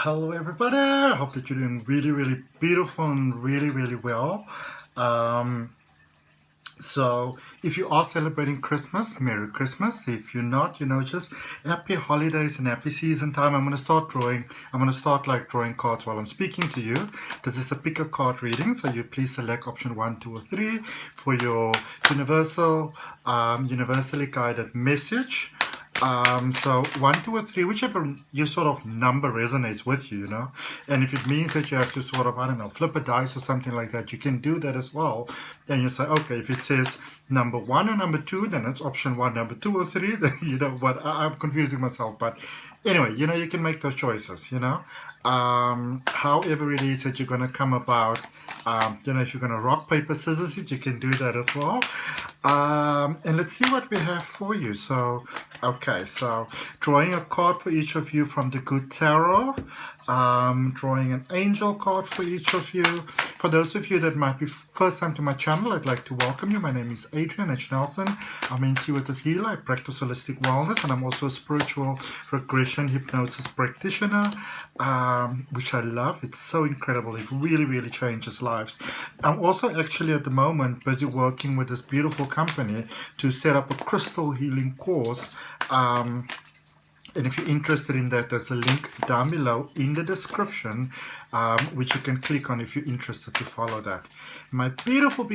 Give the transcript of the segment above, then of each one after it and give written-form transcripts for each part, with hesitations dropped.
Hello everybody, I hope that you're doing really beautiful and really well. Um, so if you are celebrating Christmas, Merry Christmas. If you're not, just happy holidays and happy season time. I'm going to start drawing cards while I'm speaking to you. This is a pick a card reading, so you please select option 1, 2 or 3 for your universally guided message. So 1, 2 or 3, whichever your sort of number resonates with you, and if it means that you have to sort of, I don't know, flip a dice or something like that, you can do that as well. And you say, okay, if it says number 1 or number 2, then it's option 1, number 2 or 3, then you know what, I'm confusing myself, but anyway, you can make those choices, however it is that you're going to come about, if you're going to rock, paper, scissors it, you can do that as well. And let's see what we have for you. So, okay, so drawing a card for each of you from the Good Tarot. Drawing an angel card for each of you. For those of you that might be first time to my channel, I'd like to welcome you. My name is Adrian H. I'm an intuitive healer. I practice holistic wellness, and I'm also a spiritual regression hypnosis practitioner, which I love. It's so incredible. It really changes lives. I'm also actually at the moment busy working with this beautiful company to set up a crystal healing course. And if you're interested in that, there's a link down below in the description, which you can click on if you're interested to follow that. My beautiful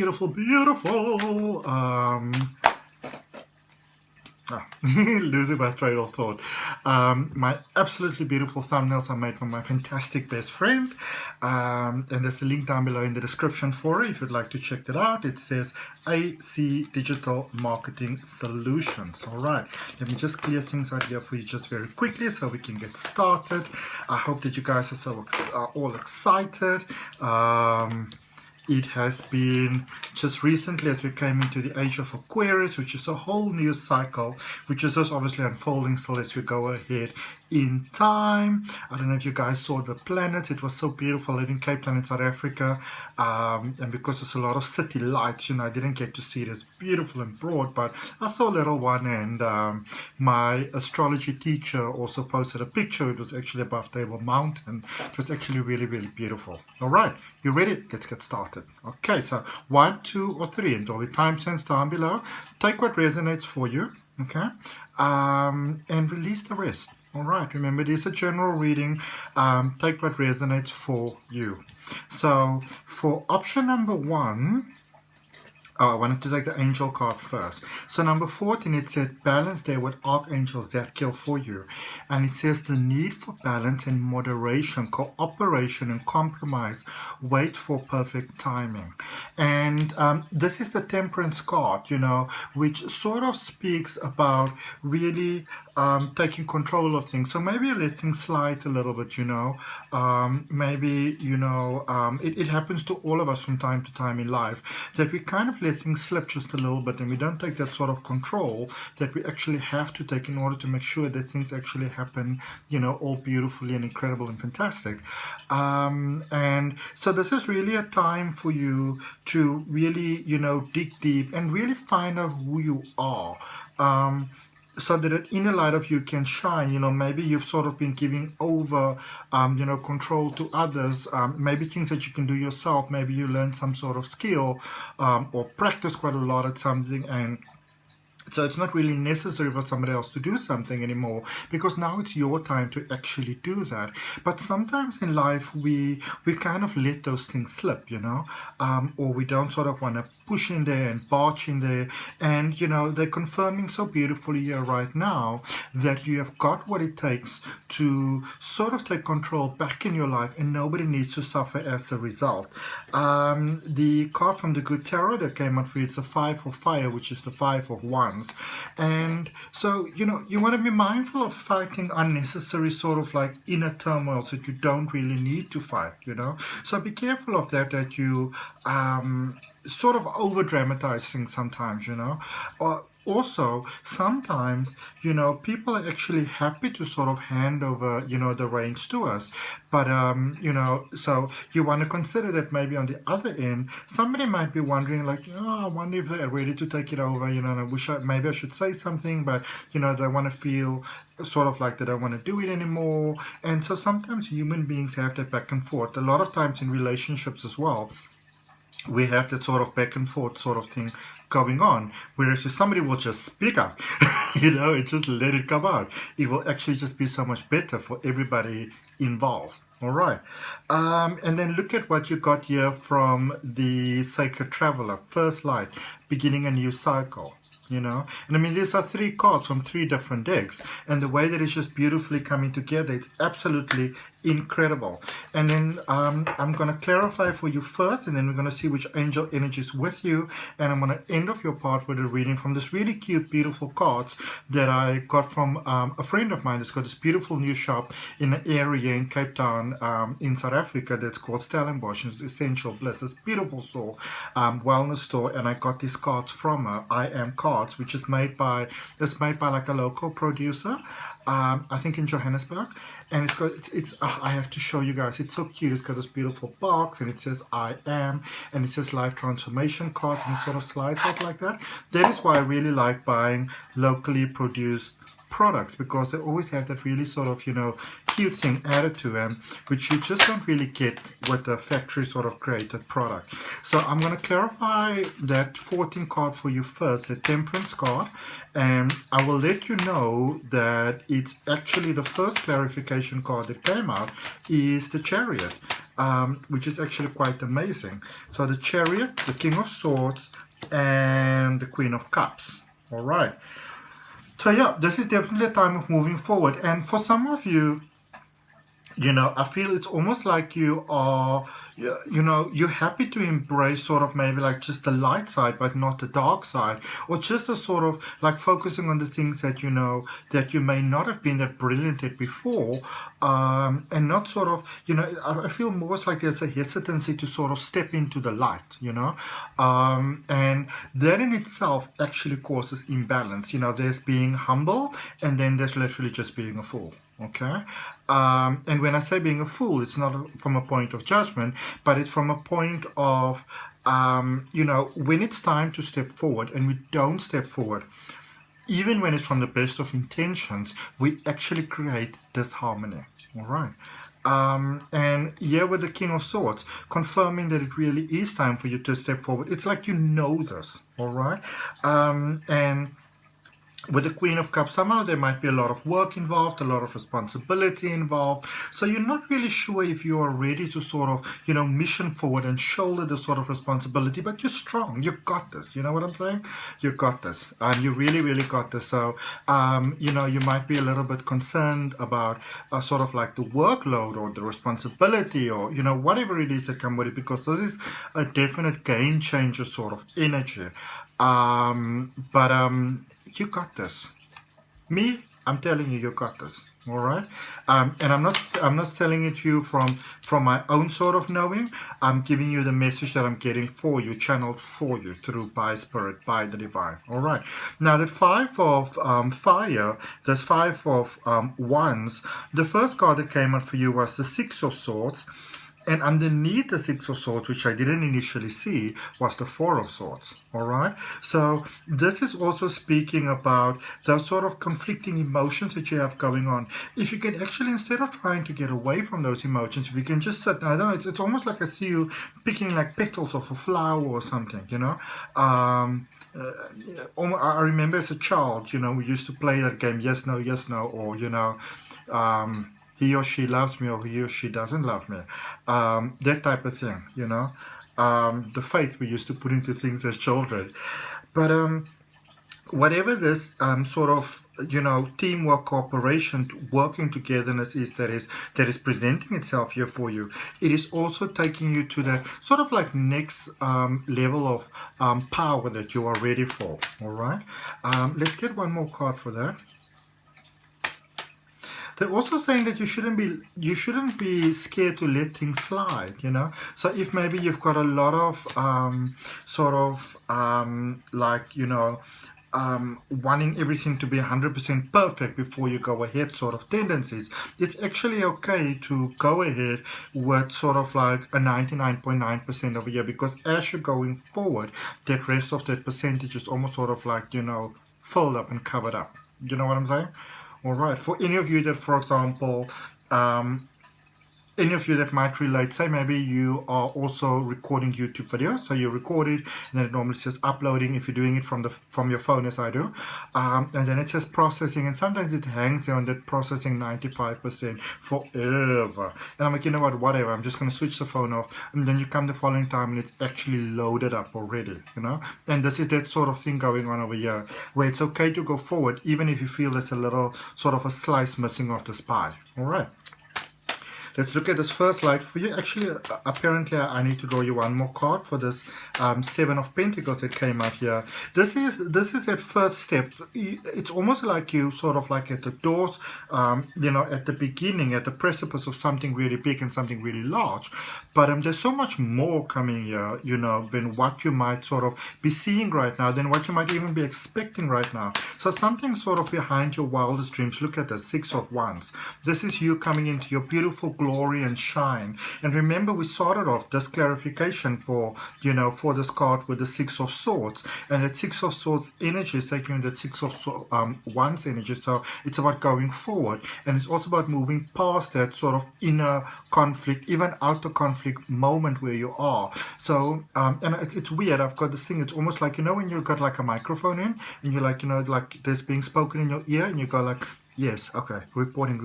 losing my train of thought. My absolutely beautiful thumbnails are made from my fantastic best friend, and there's a link down below in the description for it if you'd like to check that out. It says AC Digital Marketing Solutions. All right, let me just clear things out here for you just very quickly so we can get started. I hope that you guys are all excited. It has been just recently as we came into the age of Aquarius, which is a whole new cycle, which is just obviously unfolding still as we go ahead in time. I don't know if you guys saw the planets. It was so beautiful. I live in Cape Town in South Africa, and because there's a lot of city lights, I didn't get to see it as beautiful and broad, but I saw a little one, and my astrology teacher also posted a picture. It was actually above Table Mountain. It was actually really beautiful. All right, you ready? Let's get started. Okay, so 1, 2 or 3, and all the timestamps down below. Take what resonates for you, okay, and release the rest. All right, remember, this is a general reading. Take what resonates for you. So for option number 1, I wanted to take the angel card first. So number 14, it said balance there with Archangel Zadkiel for you. And it says the need for balance and moderation, cooperation and compromise. Wait for perfect timing. And this is the Temperance card, which sort of speaks about really taking control of things. So maybe you let things slide a little bit, maybe, it happens to all of us from time to time in life that we kind of let things slip just a little bit, and we don't take that sort of control that we actually have to take in order to make sure that things actually happen, all beautifully and incredible and fantastic. And so this is really a time for you to really, dig deep and really find out who you are. So that an inner light of you can shine. Maybe you've sort of been giving over, control to others. Maybe things that you can do yourself. Maybe you learn some sort of skill or practice quite a lot at something, and so it's not really necessary for somebody else to do something anymore, because now it's your time to actually do that. But sometimes in life we kind of let those things slip, or we don't sort of want to push in there and barge in there. And they're confirming so beautifully here right now that you have got what it takes to sort of take control back in your life, and nobody needs to suffer as a result. The card from the Good Tarot that came out for you, it's a 5 of Fire, which is the 5 of Wands. And so you want to be mindful of fighting unnecessary sort of like inner turmoil that you don't really need to fight. So be careful of that you sort of over dramatize things sometimes, or also sometimes, people are actually happy to sort of hand over, the reins to us. But, so you want to consider that maybe on the other end, somebody might be wondering like, I wonder if they're ready to take it over, and I wish maybe I should say something, but, they want to feel sort of like they don't want to do it anymore. And so sometimes human beings have that back and forth. A lot of times in relationships as well, we have that sort of back and forth sort of thing going on, whereas if somebody will just speak up, and just let it come out, it will actually just be so much better for everybody involved. All right. And then look at what you got here from the Sacred Traveler, First Light, beginning a new cycle. And I mean, these are 3 cards from 3 different decks, and the way that it's just beautifully coming together, it's absolutely incredible. And then I'm going to clarify for you first, and then we're going to see which angel energy is with you, and I'm going to end off your part with a reading from this really cute, beautiful cards that I got from a friend of mine that's got this beautiful new shop in an area in Cape Town in South Africa that's called Stellenbosch. It's Essential Bliss, this beautiful store, wellness store, and I got these cards from her, I Am Cards, which is made by like a local producer, I think in Johannesburg. And I have to show you guys, it's so cute. It's got this beautiful box, and it says I am, and it says life transformation cards, and it sort of slides out like that. That is why I really like buying locally produced products, because they always have that really sort of, cute thing added to them, which you just don't really get with the factory sort of created product. So I'm going to clarify that 14 card for you first, the Temperance card, and I will let you know that it's actually the first clarification card that came out is the Chariot, which is actually quite amazing. So the Chariot, the King of Swords, and the Queen of Cups. All right. So yeah, this is definitely a time of moving forward. And for some of you, I feel it's almost like you are, you're happy to embrace sort of maybe like just the light side, but not the dark side, or just a sort of like focusing on the things that that you may not have been that brilliant at before, and not sort of, I feel more like there's a hesitancy to sort of step into the light, and that in itself actually causes imbalance. There's being humble, and then there's literally just being a fool. Okay, and when I say being a fool, it's not from a point of judgment, but it's from a point of, when it's time to step forward and we don't step forward, even when it's from the best of intentions, we actually create disharmony. All right. And here with the King of Swords, confirming that it really is time for you to step forward. It's like this, all right? And with the Queen of Cups, somehow there might be a lot of work involved, a lot of responsibility involved. So you're not really sure if you are ready to sort of, mission forward and shoulder the sort of responsibility, but you're strong. You got this. You know what I'm saying? You got this. You really, really got this. So, you might be a little bit concerned about sort of like the workload or the responsibility or, whatever it is that come with it, because this is a definite game changer sort of energy. You got this. Me, I'm telling you, you got this. All right. And I'm not telling it to you from my own sort of knowing. I'm giving you the message that I'm getting for you, channeled for you through by Spirit, by the Divine. All right. Now the 5 of fire, there's 5 of wands. The first card that came out for you was the 6 of swords. And underneath the 6 of swords, which I didn't initially see, was the 4 of swords. All right. So this is also speaking about those sort of conflicting emotions that you have going on. If you can actually, instead of trying to get away from those emotions, if you can just sit, I don't know, it's almost like I see you picking like petals of a flower or something, I remember as a child, we used to play that game, yes, no, or, he or she loves me or he or she doesn't love me. That type of thing, the faith we used to put into things as children. But whatever this sort of, teamwork, cooperation, working togetherness is that is presenting itself here for you, it is also taking you to the sort of like next level of power that you are ready for. All right. Let's get one more card for that. They're also saying that you shouldn't be scared to let things slide, So if maybe you've got a lot of wanting everything to be 100% perfect before you go ahead sort of tendencies. It's actually okay to go ahead with sort of like a 99.9% over here, because as you're going forward, that rest of that percentage is almost sort of like, you know, filled up and covered up. You know what I'm saying? All right. For any of you that, for example, any of you that might relate, say maybe you are also recording YouTube videos, so you record it and then it normally says uploading if you're doing it from your phone, as I do, and then it says processing, and sometimes it hangs there on that processing 95% forever, and I'm like, you know what, whatever, I'm just going to switch the phone off, and then you come the following time and it's actually loaded up already, you know. And this is that sort of thing going on over here, where it's okay to go forward even if you feel there's a little sort of a slice missing off this pie. All right. Let's look at this first light for you. Actually, apparently, I need to draw you one more card for this Seven of Pentacles that came out here. This is that first step. It's almost like you sort of like at the doors, you know, at the beginning, at the precipice of something really big and something really large. But there's so much more coming here, you know, than what you might sort of be seeing right now, than what you might even be expecting right now. So something sort of behind your wildest dreams. Look at the Six of Wands. This is you coming into your beautiful glory and shine. And remember, we started off this clarification for, you know, for this card with the Six of Swords, and that Six of Swords energy is taking that Six of Wands energy. So it's about going forward, and it's also about moving past that sort of inner conflict, even outer conflict moment where you are. So and it's weird, I've got this thing, it's almost like, you know, when you've got like a microphone in and you're like, you know, like there's being spoken in your ear and you go like, yes, okay, reporting.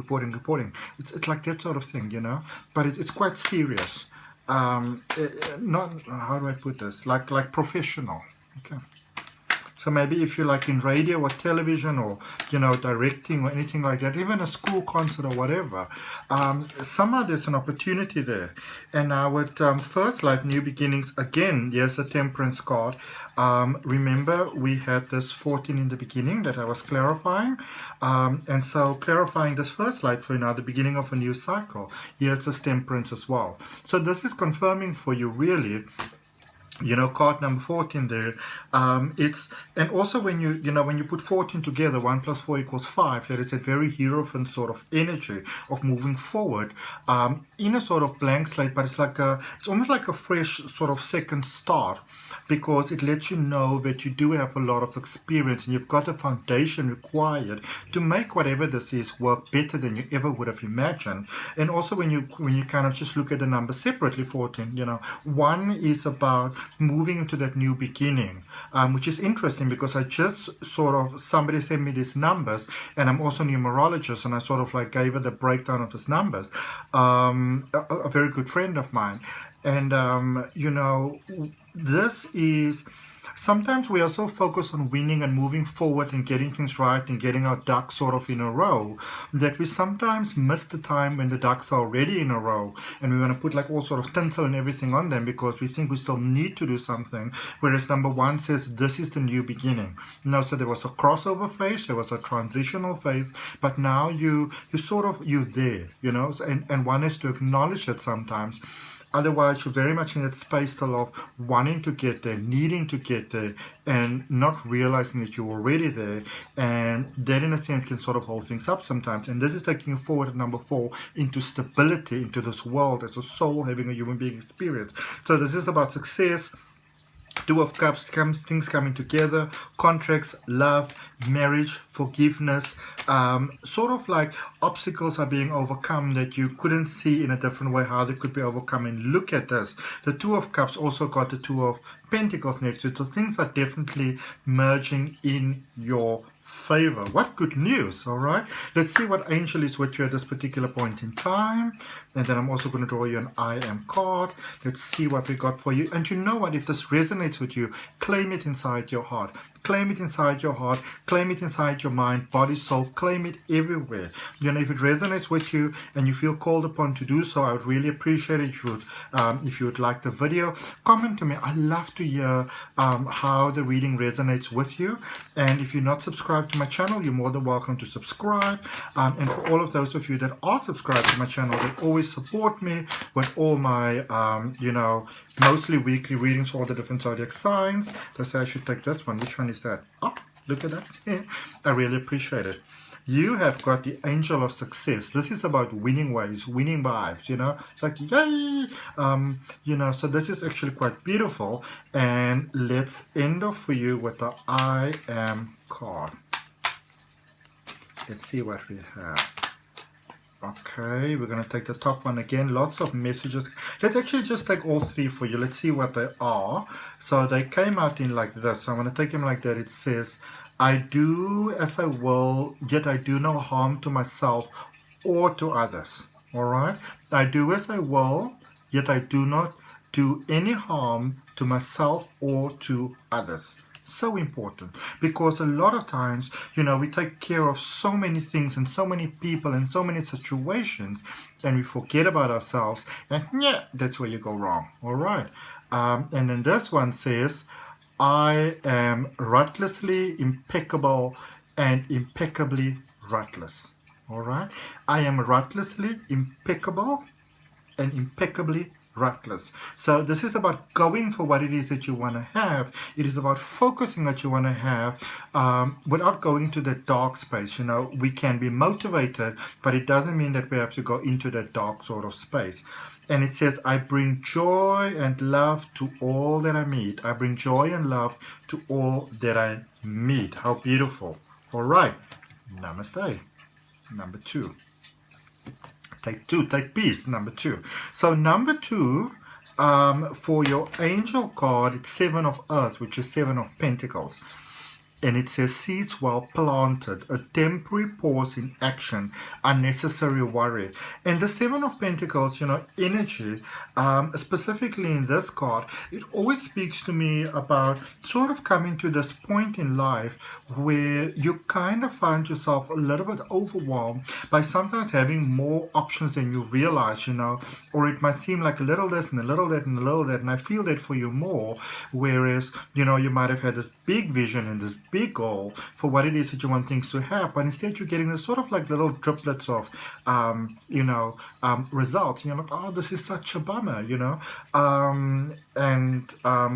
It's like that sort of thing, you know, but it's quite serious. Not, how do I put this? Like professional. Okay. So maybe if you're like in radio or television or, you know, directing or anything like that, even a school concert or whatever, somehow there's an opportunity there. And now with first light, new beginnings, again, yes, a Temperance card. Remember, we had this 14 in the beginning that I was clarifying. And so clarifying this first light for you now, the beginning of a new cycle. Yes, it's Temperance as well. So this is confirming for you really, you know, card number 14 there. It's, and also when you know, when you put 14 together, 1 + 4 = 5, there is a very Hierophant sort of energy of moving forward in a sort of blank slate, but it's like it's almost like a fresh sort of second start, because it lets you know that you do have a lot of experience and you've got a foundation required to make whatever this is work better than you ever would have imagined. And also when you kind of just look at the numbers separately, 14, you know, 1 is about moving into that new beginning, which is interesting because I just sort of, somebody sent me these numbers, and I'm also a numerologist, and I sort of like gave her the breakdown of these numbers, a very good friend of mine. And you know, this is, sometimes we are so focused on winning and moving forward and getting things right and getting our ducks sort of in a row that we sometimes miss the time when the ducks are already in a row, and we want to put like all sort of tinsel and everything on them because we think we still need to do something, whereas number 1 says this is the new beginning. No, so there was a crossover phase, there was a transitional phase, but now you sort of, you're there, you know, and one has to acknowledge that sometimes. Otherwise, you're very much in that space still of wanting to get there, needing to get there, and not realizing that you're already there. And that, in a sense, can sort of hold things up sometimes. And this is taking you forward at number 4 into stability, into this world as a soul having a human being experience. So this is about success. 2 of Cups, things coming together, contracts, love, marriage, forgiveness, sort of like obstacles are being overcome that you couldn't see in a different way how they could be overcome. And look at this, the 2 of Cups also got the 2 of Pentacles next to it, so things are definitely merging in your favor. What good news. All right, let's see what angel is with you at this particular point in time, and then I'm also going to draw you an I am card. Let's see what we got for you. And you know what, if this resonates with you, claim it inside your heart, claim it inside your heart, claim it inside your mind, body, soul, claim it everywhere. You know, if it resonates with you and you feel called upon to do so, I would really appreciate it if you would like the video, comment to me. I love to hear how the reading resonates with you. And if you're not subscribed to my channel, you're more than welcome to subscribe. And for all of those of you that are subscribed to my channel, that always support me with all my you know, mostly weekly readings for all the different zodiac signs. Let's say I should take this one. Which one is that? Oh, Look at that. Yeah. I really appreciate it. You have got the angel of success. This is about winning ways, winning vibes, you know. It's like, yay! You know, so this is actually quite beautiful. And let's end off for you with the I am card. Let's see what we have. Okay, we're going to take the top one again. Lots of messages. Let's actually just take all three for you. Let's see what they are. So they came out in like this. So I'm going to take them like that. It says, I do as I will, yet I do no harm to myself or to others. All right? I do as I will, yet I do not do any harm to myself or to others. So important, because a lot of times, you know, we take care of so many things and so many people and so many situations, and we forget about ourselves, and yeah, that's where you go wrong. All right? And then this one says, I am ruthlessly impeccable and impeccably ruthless. All right? I am ruthlessly impeccable and impeccably ruthless. So this is about going for what it is that you want to have. It is about focusing what you want to have without going to the dark space. You know, we can be motivated, but it doesn't mean that we have to go into that dark sort of space. And it says, I bring joy and love to all that I meet. I bring joy and love to all that I meet. How beautiful. All right. Namaste. Number 2. Take 2. Take peace. Number 2. So number 2, for your angel card, it's 7 of Earth, which is 7 of Pentacles. And it says, seeds well planted, a temporary pause in action, unnecessary worry. And the 7 of Pentacles, you know, energy, specifically in this card, it always speaks to me about sort of coming to this point in life where you kind of find yourself a little bit overwhelmed by sometimes having more options than you realize, you know, or it might seem like a little this and a little that and a little that. And I feel that for you more, whereas, you know, you might have had this big vision and this big goal for what it is that you want things to have, but instead you're getting this sort of like little driplets of results, and you're like, oh, this is such a bummer, you know. And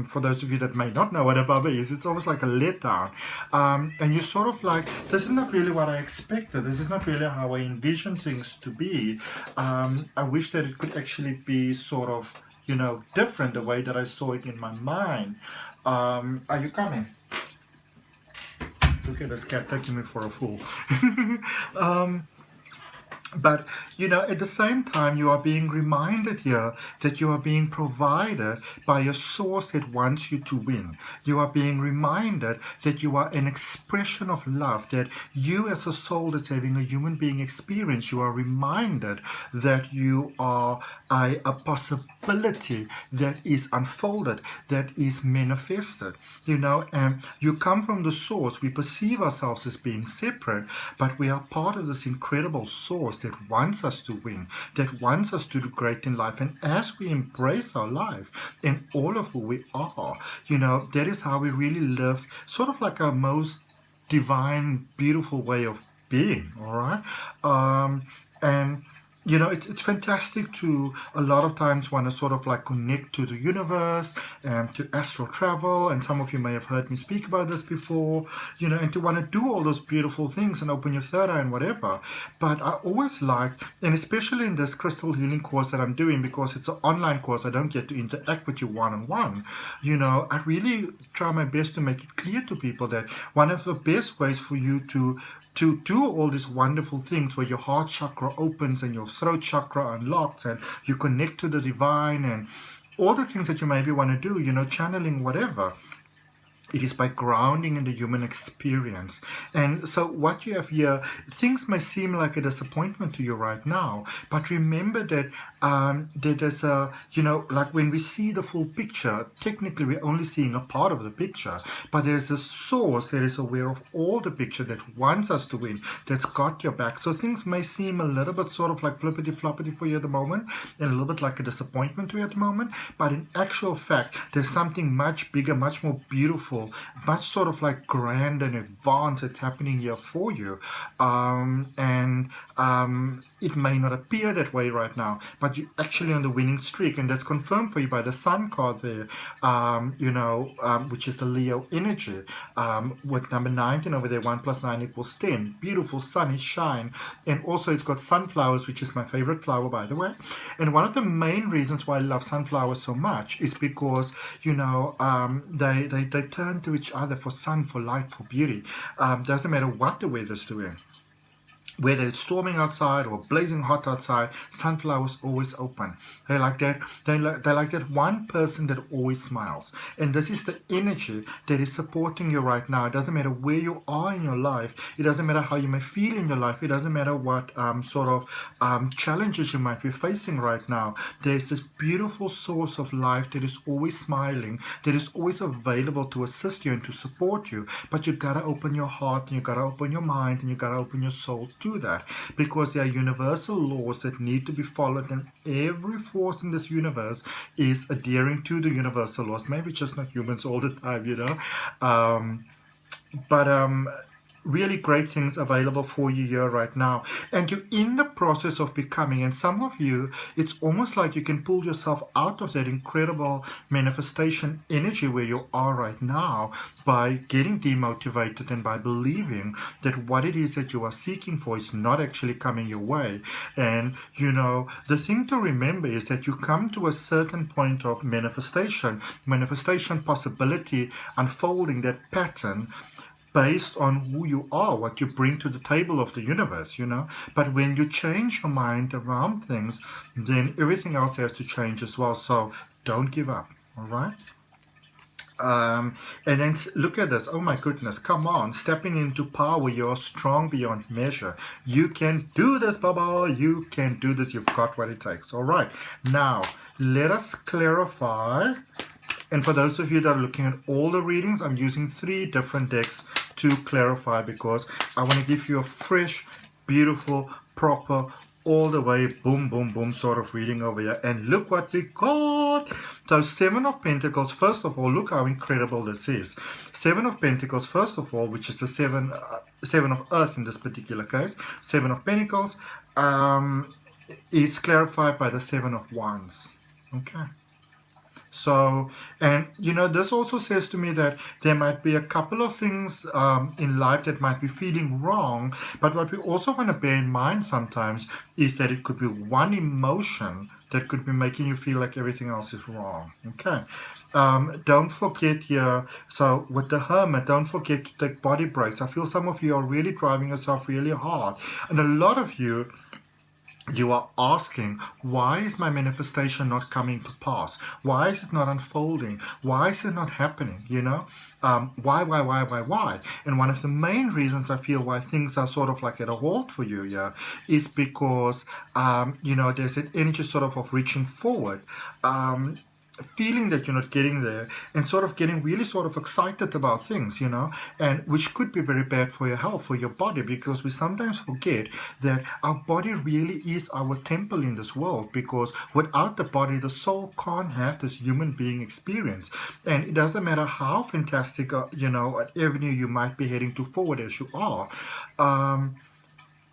for those of you that may not know what a bummer is, it's almost like a letdown, and you're sort of like, this is not really what I expected, this is not really how I envisioned things to be. I wish that it could actually be sort of, you know, different the way that I saw it in my mind. Are you coming? Look at this cat taking me for a fool. But, you know, at the same time, you are being reminded here that you are being provided by a source that wants you to win. You are being reminded that you are an expression of love, that you as a soul that's having a human being experience, you are reminded that you are a possibility that is unfolded, that is manifested, you know, and you come from the source. We perceive ourselves as being separate, but we are part of this incredible source that wants us to win, that wants us to do great in life. And as we embrace our life and all of who we are, you know, that is how we really live sort of like our most divine, beautiful way of being, all right? And you know, it's fantastic to a lot of times want to sort of like connect to the universe and to astral travel, and some of you may have heard me speak about this before, you know, and to want to do all those beautiful things and open your third eye and whatever. But I always like, and especially in this crystal healing course that I'm doing, because it's an online course, I don't get to interact with you one-on-one, you know, I really try my best to make it clear to people that one of the best ways for you to do all these wonderful things where your heart chakra opens and your throat chakra unlocks and you connect to the divine and all the things that you maybe want to do, you know, channeling, whatever. It is by grounding in the human experience. And so what you have here, things may seem like a disappointment to you right now, but remember that there's a, you know, like when we see the full picture, technically we're only seeing a part of the picture, but there's a source that is aware of all the picture, that wants us to win, that's got your back. So things may seem a little bit sort of like flippity-floppity for you at the moment, and a little bit like a disappointment to you at the moment, but in actual fact, there's something much bigger, much more beautiful, much sort of like grand and advanced that's happening here for you. it may not appear that way right now, but you're actually on the winning streak, and that's confirmed for you by the Sun card there, which is the Leo energy, with number 19 over there. 1 + 9 = 10. Beautiful sunny shine, and also it's got sunflowers, which is my favorite flower, by the way. And one of the main reasons why I love sunflowers so much is because they turn to each other for sun, for light, for beauty. Doesn't matter what the weather's doing. Whether it's storming outside or blazing hot outside, sunflowers always open. They're like that. They're like that one person that always smiles. And this is the energy that is supporting you right now. It doesn't matter where you are in your life. It doesn't matter how you may feel in your life. It doesn't matter what challenges you might be facing right now. There's this beautiful source of life that is always smiling, that is always available to assist you and to support you. But you gotta open your heart, and you gotta open your mind, and you gotta open your soul to that, because there are universal laws that need to be followed, and every force in this universe is adhering to the universal laws. Maybe just not humans all the time, really great things available for you here right now, and you're in the process of becoming. And some of you, it's almost like you can pull yourself out of that incredible manifestation energy where you are right now by getting demotivated and by believing that what it is that you are seeking for is not actually coming your way. And the thing to remember is that you come to a certain point of manifestation possibility unfolding, that pattern, based on who you are, what you bring to the table of the universe, But when you change your mind around things, then everything else has to change as well. So don't give up, all right? And then look at this. Oh my goodness, come on. Stepping into power, you're strong beyond measure. You can do this, Baba. You can do this. You've got what it takes. All right. Now, let us clarify. And for those of you that are looking at all the readings, I'm using 3 different decks to clarify, because I want to give you a fresh, beautiful, proper, all the way, boom, boom, boom sort of reading over here. And look what we got. So 7 of Pentacles, first of all, look how incredible this is. 7 of Pentacles, first of all, which is the 7 of Earth in this particular case. 7 of Pentacles is clarified by the 7 of Wands. Okay. So, and this also says to me that there might be a couple of things in life that might be feeling wrong, but what we also want to bear in mind sometimes is that it could be one emotion that could be making you feel like everything else is wrong. Okay. Don't forget here, so with the Hermit, don't forget to take body breaks. I feel some of you are really driving yourself really hard, and a lot of you are asking, why is my manifestation not coming to pass? Why is it not unfolding? Why is it not happening? Why? And one of the main reasons I feel why things are sort of like at a halt for you here is because, there's an energy sort of reaching forward, feeling that you're not getting there, and sort of getting really sort of excited about things, and which could be very bad for your health, for your body, because we sometimes forget that our body really is our temple in this world, because without the body, the soul can't have this human being experience. And it doesn't matter how fantastic, an avenue you might be heading to forward as you are,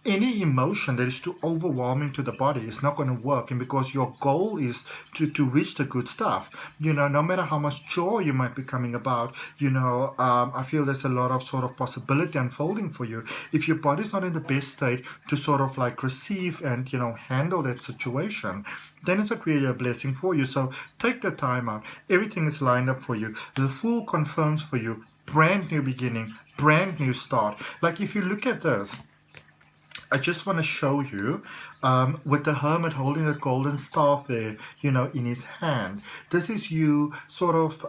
any emotion that is too overwhelming to the body is not going to work. And because your goal is to reach the good stuff, no matter how much joy you might be coming about, I feel there's a lot of sort of possibility unfolding for you. If your body's not in the best state to sort of like receive and, handle that situation, then it's not really a blessing for you. So take the time out. Everything is lined up for you. The Fool confirms for you, brand new beginning, brand new start. Like if you look at this, I just want to show you with the Hermit holding a golden staff there, in his hand. This is you sort of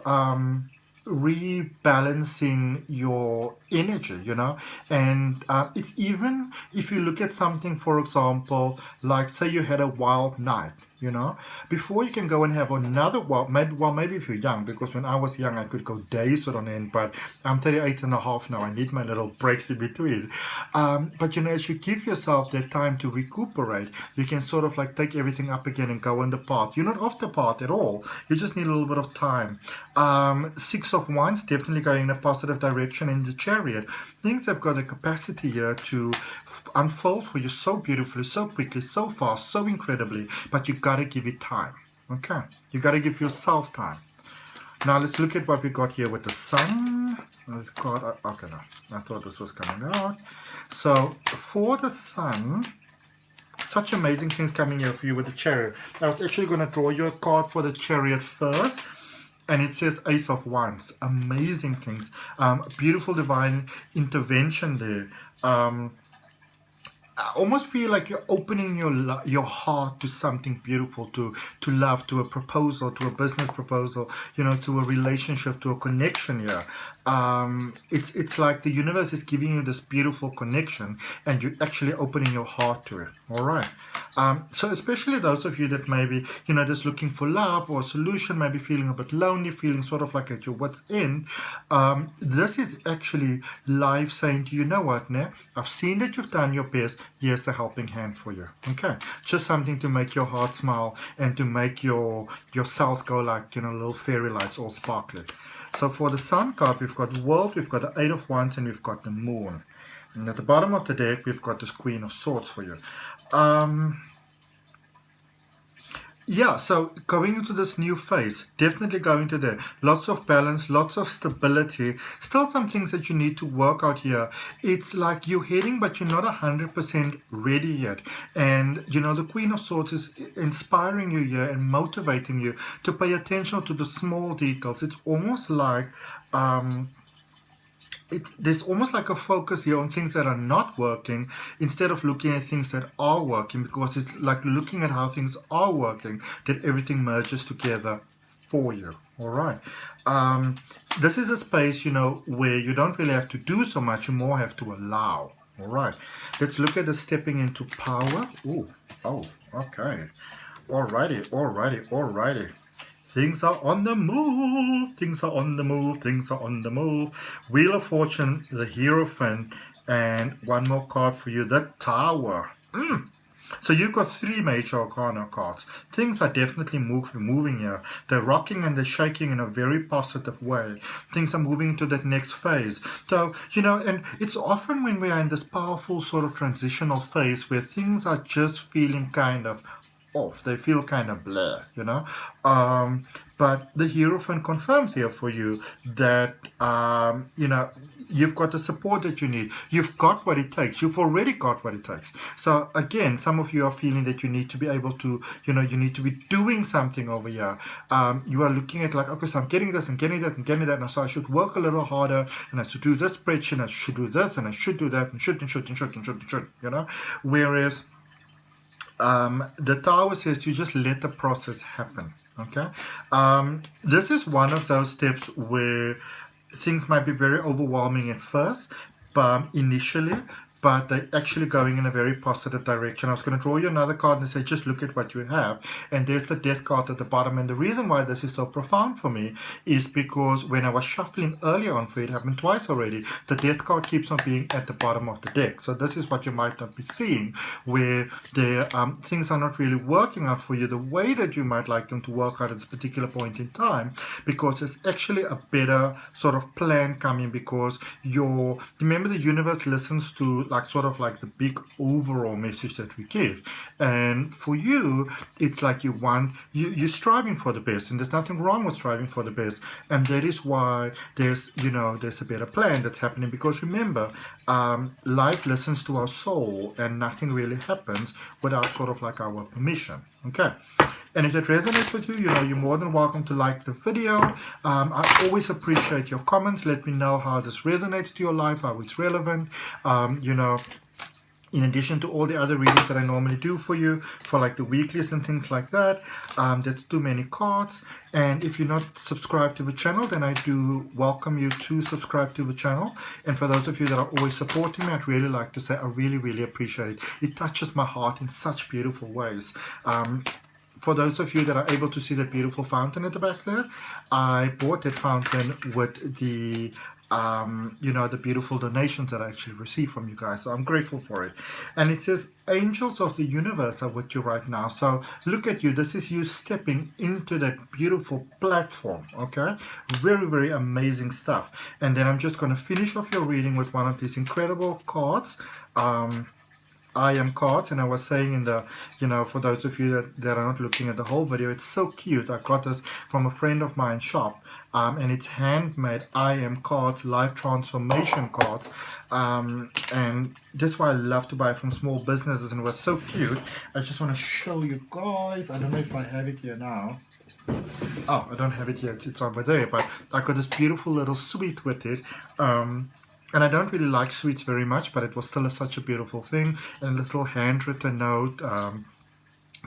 rebalancing your energy, and it's even if you look at something, for example, like say you had a wild night, you know, before you can go and have another, maybe if you're young, because when I was young I could go days on end, but I'm 38 and a half now. I need my little breaks in between. But you know, as you give yourself that time to recuperate, you can sort of like take everything up again and go on the path. You're not off the path at all, you just need a little bit of time. Six of Wands, definitely going in a positive direction. In the Chariot, things have got a capacity here to unfold for you so beautifully, so quickly, so fast, so incredibly, but you gotta give it time. Okay, you gotta give yourself time. Now let's look at what we got here with the Sun. Okay, no, I thought this was coming out. So for the Sun, such amazing things coming here for you with the Chariot. I was actually going to draw you a card for the Chariot first, and it says Ace of Wands. Amazing things, beautiful divine intervention there. I almost feel like you're opening your heart to something beautiful, to love, to a proposal, to a business proposal, you know, to a relationship, to a connection here. It's like the universe is giving you this beautiful connection, and you're actually opening your heart to it. All right. So especially those of you that maybe, you know, just looking for love or a solution, maybe feeling a bit lonely, feeling sort of like at your what's in, this is actually life saying to you, know what, now I've seen that you've done your best. Here's a helping hand for you. Okay, just something to make your heart smile and to make your cells go like, you know, little fairy lights all sparkling. So for the Sun card, we've got World, we've got the Eight of Wands, and we've got the Moon. And at the bottom of the deck, we've got this Queen of Swords for you. Yeah, so going into this new phase, definitely going to there. Lots of balance, lots of stability. Still some things that you need to work out here. It's like you're heading, but you're not 100% ready yet. And, you know, the Queen of Swords is inspiring you here and motivating you to pay attention to the small details. It's almost like... there's almost like a focus here on things that are not working instead of looking at things that are working, because it's like looking at how things are working that everything merges together for you. All right. This is a space, you know, where you don't really have to do so much, you more have to allow. All right. Let's look at the stepping into power. Ooh, oh, okay. Alrighty. Things are on the move, things are on the move, things are on the move. Wheel of Fortune, the Hierophant, and one more card for you, the Tower. So you've got three major arcana cards. Things are definitely moving here. They're rocking and they're shaking in a very positive way. Things are moving into that next phase. So, you know, and it's often when we are in this powerful sort of transitional phase where things are just feeling kind of off. They feel kind of blah, you know. But the Hierophant confirms here for you that, you know, you've got the support that you need. You've got what it takes. You've already got what it takes. So again, some of you are feeling that you need to be able to, you know, you need to be doing something over here. You are looking at like, okay, so I'm getting this and getting that and getting that. And so I should work a little harder, and I should do this spreadsheet, and I should do this, and I should do that, and should, you know. Whereas the Tower says you just let the process happen. Okay, this is one of those steps where things might be very overwhelming at first, but initially, but they're actually going in a very positive direction. I was going to draw you another card and say, just look at what you have. And there's the Death card at the bottom. And the reason why this is so profound for me is because when I was shuffling earlier on for it, happened twice already, the Death card keeps on being at the bottom of the deck. So this is what you might not be seeing, where the things are not really working out for you the way that you might like them to work out at this particular point in time, because it's actually a better sort of plan coming, because remember, the universe listens to like sort of like the big overall message that we give, and for you it's like you're striving for the best, and there's nothing wrong with striving for the best, and that is why there's a better plan that's happening, because remember, life listens to our soul, and nothing really happens without sort of like our permission. Okay. And if that resonates with you, you know, you're more than welcome to like the video. I always appreciate your comments. Let me know how this resonates to your life, how it's relevant. You know, in addition to all the other readings that I normally do for you, for like the weeklies and things like that, that's too many cards. And if you're not subscribed to the channel, then I do welcome you to subscribe to the channel. And for those of you that are always supporting me, I'd really like to say I really, really appreciate it. It touches my heart in such beautiful ways. for those of you that are able to see that beautiful fountain at the back there, I bought that fountain with the you know, the beautiful donations that I actually received from you guys, so I'm grateful for it. And it says, angels of the universe are with you right now. So look at you, this is you stepping into that beautiful platform. Okay, very, very amazing stuff. And then I'm just going to finish off your reading with one of these incredible cards. I am cards, and I was saying in the, you know, for those of you that are not looking at the whole video, it's so cute. I got this from a friend of mine shop, and it's handmade I am cards, life transformation cards, and that's why I love to buy from small businesses, and it was so cute. I just want to show you guys. I don't know if I have it here now. Oh, I don't have it yet, it's over there, but I got this beautiful little sweet with it. And I don't really like sweets very much, but it was still such a beautiful thing. And a little handwritten note.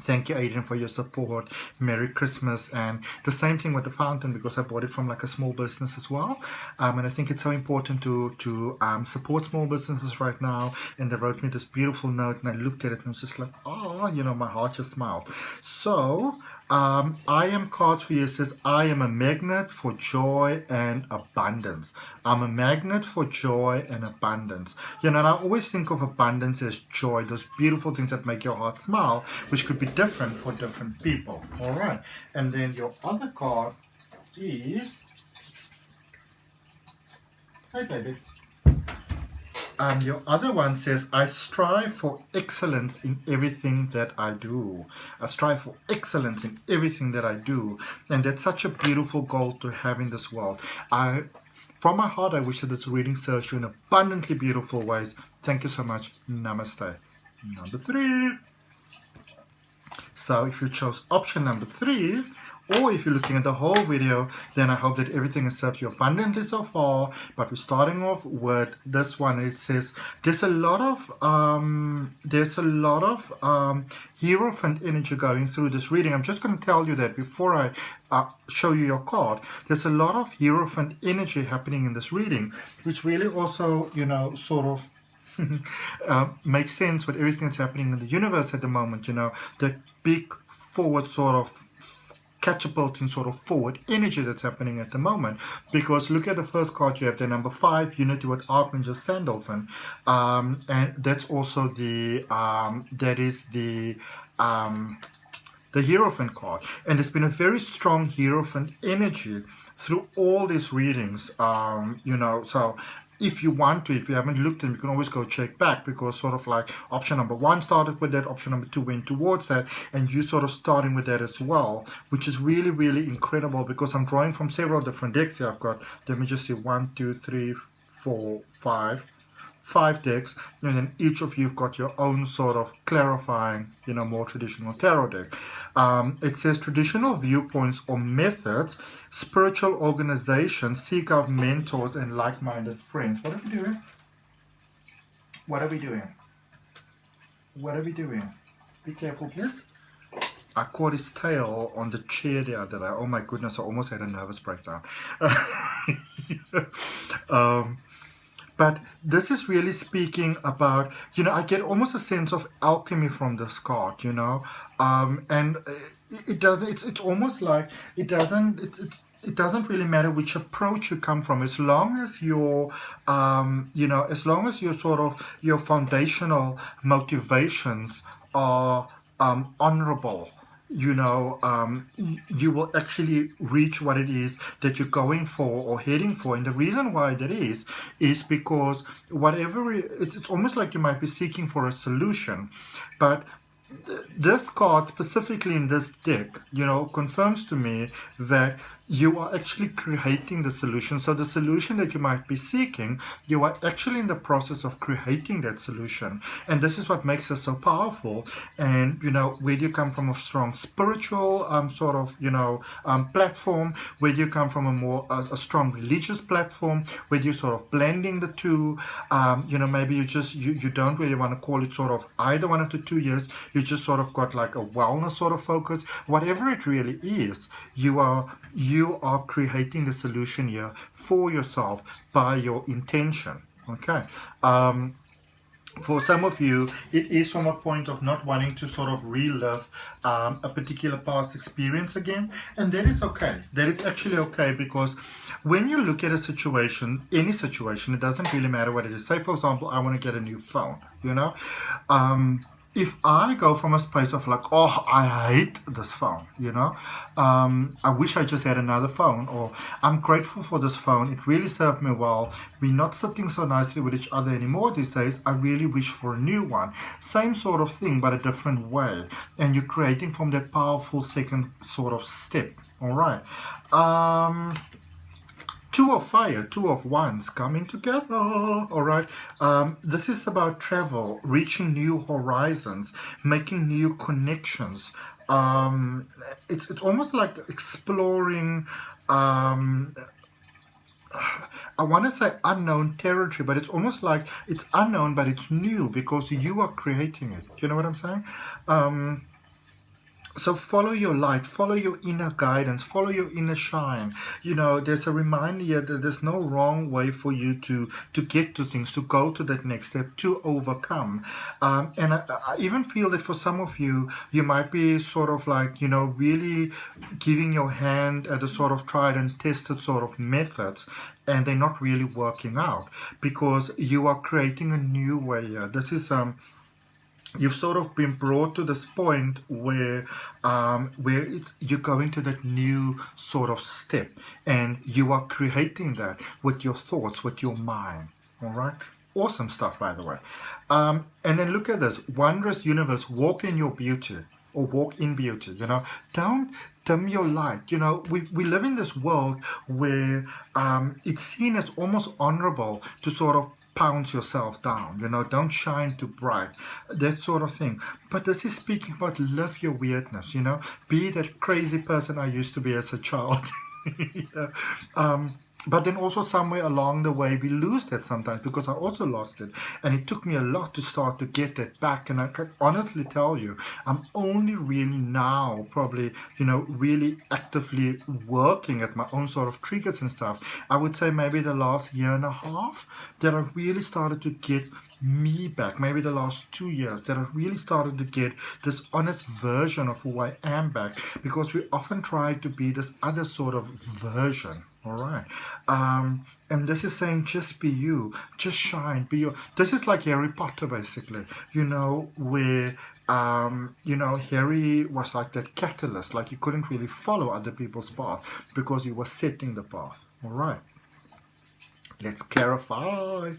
Thank you, Adrian, for your support. Merry Christmas. And the same thing with the fountain, because I bought it from like a small business as well. And I think it's so important to support small businesses right now. And they wrote me this beautiful note, and I looked at it and was just like, oh, you know, my heart just smiled. So I am cards for you. It says, I am a magnet for joy and abundance. I'm a magnet for joy and abundance. You know, and I always think of abundance as joy, those beautiful things that make your heart smile, which could be different for different people. All right. And then your other card is, hey baby. Your other one says, I strive for excellence in everything that I do. I strive for excellence in everything that I do. And that's such a beautiful goal to have in this world. From my heart, I wish that this reading serves you in abundantly beautiful ways. Thank you so much. Namaste. Number 3. So if you chose option number 3, or if you're looking at the whole video, then I hope that everything has served you abundantly so far. But we're starting off with this one. It says there's a lot of Hierophant energy going through this reading. I'm just going to tell you that before I show you your card. There's a lot of Hierophant energy happening in this reading, which really also, you know, sort of makes sense with everything that's happening in the universe at the moment. You know, the big forward sort of catapulting sort of forward energy that's happening at the moment. Because look at the first card you have, the number 5, unity with Archangel Sandalphon, and that's also the Hierophant card. And there's been a very strong Hierophant energy through all these readings. You know, so if you want to, if you haven't looked, then you can always go check back, because sort of like option number 1 started with that, option number 2 went towards that, and you sort of starting with that as well, which is really, really incredible, because I'm drawing from several different decks here. I've got, let me just see, 1, 2, 3, 4, 5 decks, and then each of you've got your own sort of clarifying, you know, more traditional tarot deck. It says traditional viewpoints or methods, spiritual organizations, seek out mentors and like-minded friends. What are we doing? What are we doing? What are we doing? Be careful, please. I caught his tail on the chair the other day. Oh my goodness, I almost had a nervous breakdown. But this is really speaking about, you know, I get almost a sense of alchemy from this card, you know, and it doesn't, it's almost like it doesn't really matter which approach you come from, as long as your, you know, as long as your sort of, your foundational motivations are honorable. You know, you will actually reach what it is that you're going for or heading for. And the reason why that is because whatever, it's almost like you might be seeking for a solution. But this card, specifically in this deck, you know, confirms to me that you are actually creating the solution. So the solution that you might be seeking, you are actually in the process of creating that solution. And this is what makes us so powerful. And, you know, where do you come from a strong spiritual sort of, you know, platform? Where do you come from a more, a strong religious platform? Where do you sort of blending the two? You know, maybe you just, you don't really want to call it sort of either one of the 2 years. You just sort of got like a wellness sort of focus. Whatever it really is, you are creating the solution here for yourself by your intention. Okay. For some of you, it is from a point of not wanting to sort of relive a particular past experience again, and that is okay. That is actually okay, because when you look at a situation, any situation, it doesn't really matter what it is. Say, for example, I want to get a new phone, you know. If I go from a space of like, oh, I hate this phone, you know, I wish I just had another phone, or I'm grateful for this phone, it really served me well, we're not sitting so nicely with each other anymore these days, I really wish for a new one. Same sort of thing, but a different way. And you're creating from that powerful second sort of step. All right. Two of fire, two of wands coming together. All right. This is about travel, reaching new horizons, making new connections. It's almost like exploring. I want to say unknown territory, but it's almost like it's unknown, but it's new because you are creating it. You know what I'm saying? So follow your light, follow your inner guidance, follow your inner shine. You know, there's a reminder here that there's no wrong way for you to get to things, to go to that next step, to overcome. And I even feel that for some of you, you might be sort of like, you know, really giving your hand at the sort of tried and tested sort of methods, and they're not really working out because you are creating a new way here. This is you've sort of been brought to this point where you're going to that new sort of step, and you are creating that with your thoughts, with your mind. All right, awesome stuff, by the way. And then look at this wondrous universe. Walk in your beauty, or walk in beauty. You know, don't dim your light. You know, we live in this world where it's seen as almost honorable to sort of pounce yourself down, you know, don't shine too bright, that sort of thing. But this is speaking about live your weirdness, you know, be that crazy person I used to be as a child. You know? But then also somewhere along the way we lose that sometimes, because I also lost it, and it took me a lot to start to get that back. And I can honestly tell you, I'm only really now probably, you know, really actively working at my own sort of triggers and stuff. I would say maybe the last year and a half that I really started to get me back, maybe the last 2 years that I really started to get this honest version of who I am back, because we often try to be this other sort of version. All right. And this is saying just be you, just shine, be you. This is like Harry Potter, basically, you know, where you know, Harry was like that catalyst, like he couldn't really follow other people's path because he was setting the path. All right, let's clarify.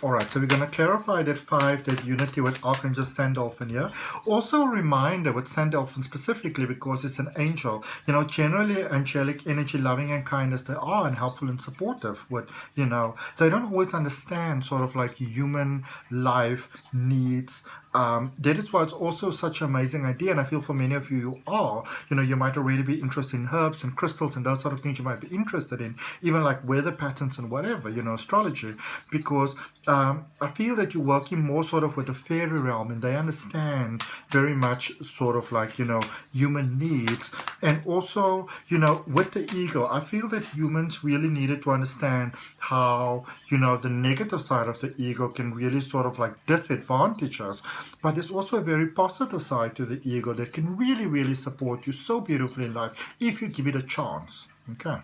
Alright, so we're going to clarify that 5, that unity with Archangel Sandalphon here. Also a reminder with Sandalphon specifically, because it's an angel, you know, generally angelic energy, loving and kindness, they are, and helpful and supportive with, you know, they don't always understand sort of like human life needs. That is why it's also such an amazing idea, and I feel for many of you are, you know, you might already be interested in herbs and crystals and those sort of things you might be interested in, even like weather patterns and whatever, you know, astrology, because I feel that you're working more sort of with the fairy realm, and they understand very much sort of like, you know, human needs. And also, you know, with the ego, I feel that humans really needed to understand how, you know, the negative side of the ego can really sort of like disadvantage us. But there's also a very positive side to the ego that can really, really support you so beautifully in life if you give it a chance. Okay.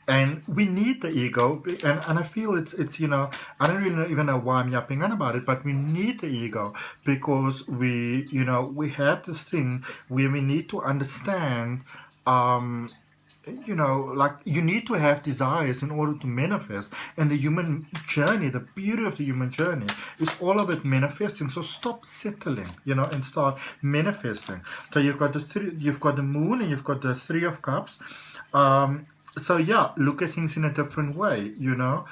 And we need the ego, and I feel it's you know, I don't really even know why I'm yapping on about it, but we need the ego because we, you know, we have this thing where we need to understand, you know, like you need to have desires in order to manifest. And the human journey, the beauty of the human journey is all about manifesting. So stop settling, you know, and start manifesting. So you've got you've got the moon, and you've got the 3 of Cups. So yeah, look at things in a different way, you know,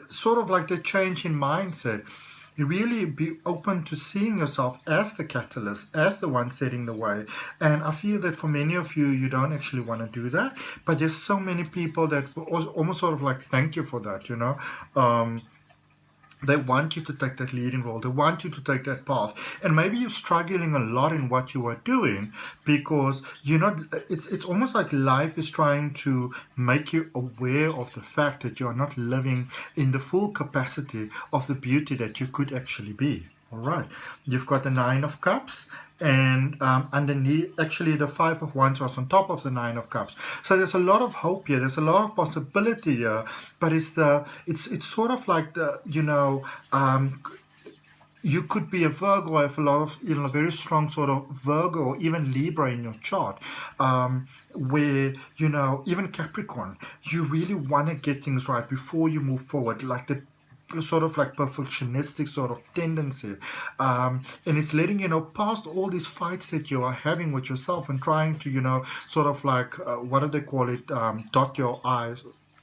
sort of like the change in mindset. You really be open to seeing yourself as the catalyst, as the one setting the way. And I feel that for many of you, you don't actually want to do that, but there's so many people that almost sort of like thank you for that, you know. They want you to take that leading role. They want you to take that path. And maybe you're struggling a lot in what you are doing because you're not, it's almost like life is trying to make you aware of the fact that you're not living in the full capacity of the beauty that you could actually be. All right. You've got the Nine of Cups, and underneath, actually the Five of Wands was on top of the Nine of Cups. So there's a lot of hope here. There's a lot of possibility here, but it's sort of like the, you know, you could be a Virgo, have a lot of, you know, very strong sort of Virgo or even Libra in your chart, where, you know, even Capricorn, you really want to get things right before you move forward, like the sort of like perfectionistic sort of tendency, and it's letting you know past all these fights that you are having with yourself and trying to, you know, sort of like what do they call it, dot your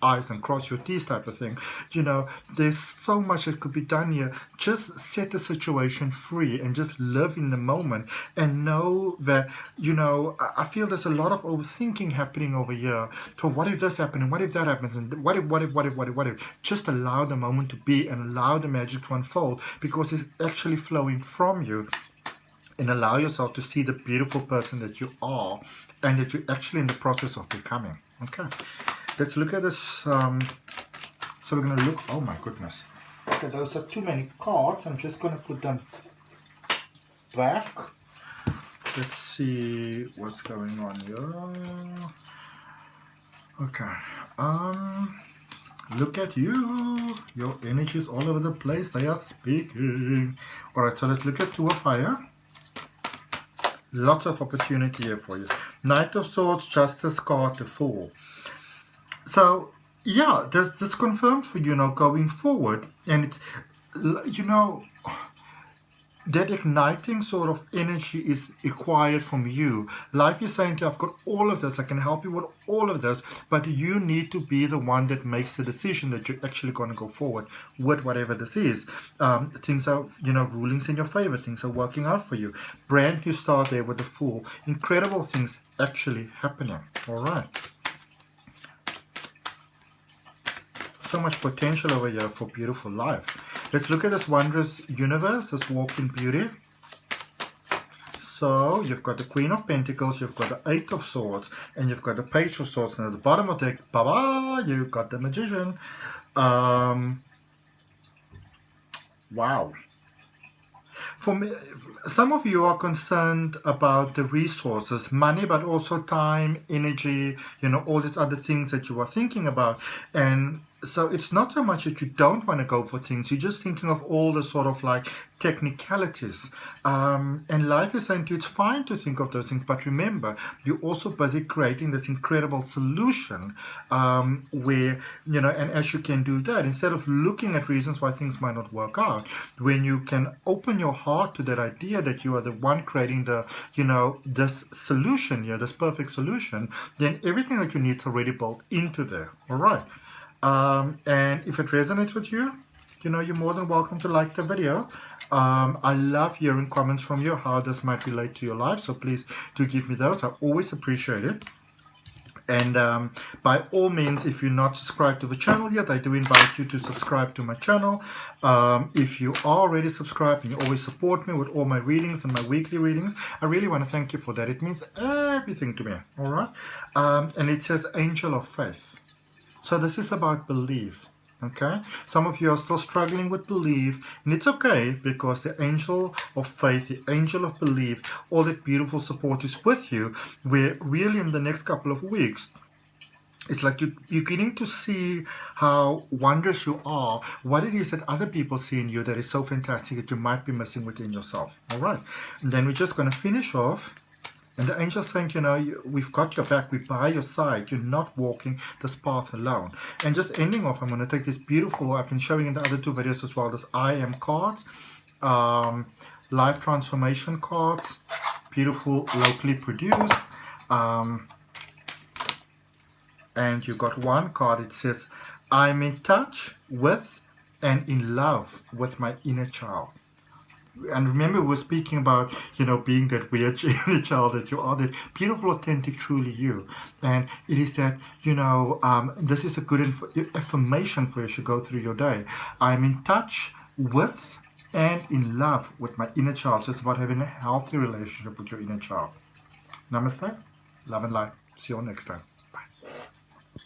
I's and cross your T's type of thing. You know, there's so much that could be done here. Just set the situation free and just live in the moment and know that, you know, I feel there's a lot of overthinking happening over here. So what if this happens and what if that happens and what if? Just allow the moment to be and allow the magic to unfold because it's actually flowing from you. And allow yourself to see the beautiful person that you are and that you're actually in the process of becoming. Okay. Let's look at this. So we're going to look. Oh my goodness. Okay, those are too many cards. I'm just going to put them back. Let's see what's going on here. Okay. Look at you. Your energy is all over the place. They are speaking. All right. So let's look at Two of Fire. Lots of opportunity here for you. Knight of Swords, Justice card, the Fool. So, yeah, this confirms for you now going forward, and it's, you know, that igniting sort of energy is required from you. Life is saying to you, I've got all of this, I can help you with all of this, but you need to be the one that makes the decision that you're actually going to go forward with whatever this is. Things are, you know, rulings in your favor, things are working out for you. Brand new start there with the Fool. Incredible things actually happening. All right. So much potential over here for beautiful life. Let's look at this wondrous universe, this walk in beauty. So you've got the Queen of Pentacles, you've got the Eight of Swords, and you've got the Page of Swords. And at the bottom of the deck, baba, you've got the Magician. Wow. For me, some of you are concerned about the resources, money, but also time, energy, you know, all these other things that you are thinking about. And so it's not so much that you don't want to go for things, you're just thinking of all the sort of like technicalities. And life is saying to you, it's fine to think of those things, but remember, you're also busy creating this incredible solution where, you know, and as you can do that, instead of looking at reasons why things might not work out, when you can open your heart to that idea that you are the one creating the, you know, this solution here, this perfect solution, then everything that you need is already built into there. All right. And if it resonates with you, you know, you're more than welcome to like the video. I love hearing comments from you, how this might relate to your life. So please do give me those. I always appreciate it. And by all means, if you're not subscribed to the channel yet, I do invite you to subscribe to my channel. If you are already subscribed and you always support me with all my readings and my weekly readings, I really want to thank you for that. It means everything to me. All right. And it says Angel of Faith. So this is about belief, okay? Some of you are still struggling with belief, and it's okay because the angel of faith, the angel of belief, all that beautiful support is with you, where really in the next couple of weeks, it's like you're getting to see how wondrous you are, what it is that other people see in you that is so fantastic that you might be missing within yourself, all right? And then we're just going to finish off. And the angel's saying, you know, we've got your back, we're by your side, you're not walking this path alone. And just ending off, I'm going to take this beautiful, I've been showing in the other two videos as well, this I Am cards, life transformation cards, beautiful, locally produced. And you got one card, it says, I'm in touch with and in love with my inner child. And remember, we're speaking about, you know, being that weird inner child that you are, that beautiful, authentic, truly you. And it is that, you know, this is a good affirmation for you as you go through your day. I'm in touch with and in love with my inner child. So it's about having a healthy relationship with your inner child. Namaste. Love and light. See you all next time. Bye.